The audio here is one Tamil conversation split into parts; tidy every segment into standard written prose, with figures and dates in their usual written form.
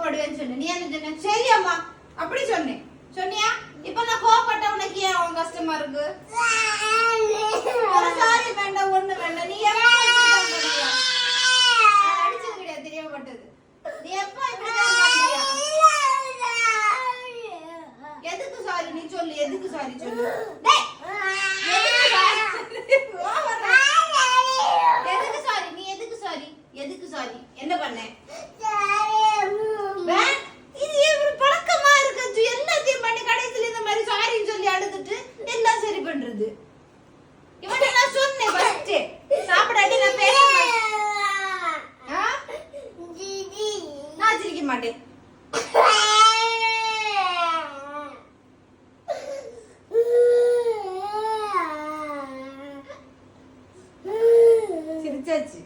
கோவப்படுவேன்னு சொன்னேன். நீ என்ன சொன்ன? சரி அம்மா அப்படி சொன்னேன். சொன்னியா? இப்ப நான் கோவப்பட்ட உனக்கு ஏன் அவன் கஷ்டமா இருக்கு? ஒரு சாரி வேண்டாம், ஒண்ணு வேண்டாம். நீ அடிச்சது கிடையாது, தெரியப்பட்டது. நீ எப்ப இப்படிதான் பண்றியா? எதுக்கு சாரி நீ சொல்லு, எதுக்கு சாரி சொல்லு. எதுக்கு சாரி நீ, எதுக்கு சாரி, எதுக்கு சாரி, என்ன பண்ண? இது ஒரு பழக்கமா இருக்கு, எல்லாத்தையும் பண்ணி கடைசியில இந்த மாதிரி சாரின்னு சொல்லி அழுதுட்டு எல்லாம் சரி பண்றது. இவன் நான் சொன்னேன் ஃபர்ஸ்ட் சாப்பிடாட்டி நான் பேச மாட்டேன். நான் சிரிக்க மாட்டேன். சிரிச்சாச்சு.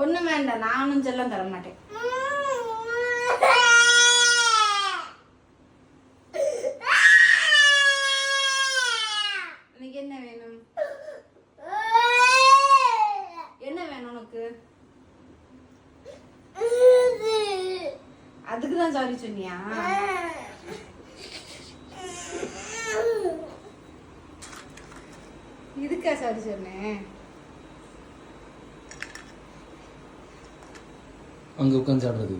ஒண்ணு வேண்டாம், நானும் செல்லம் தர மாட்டேன். எனக்கு என்ன வேணும், என்ன வேணும் உனக்கு? அதுக்குதான் சாரி சொன்னியா? இதுக்கா சாரி சொன்னேன்? அங்க உட்காந்து சாப்பிடுறது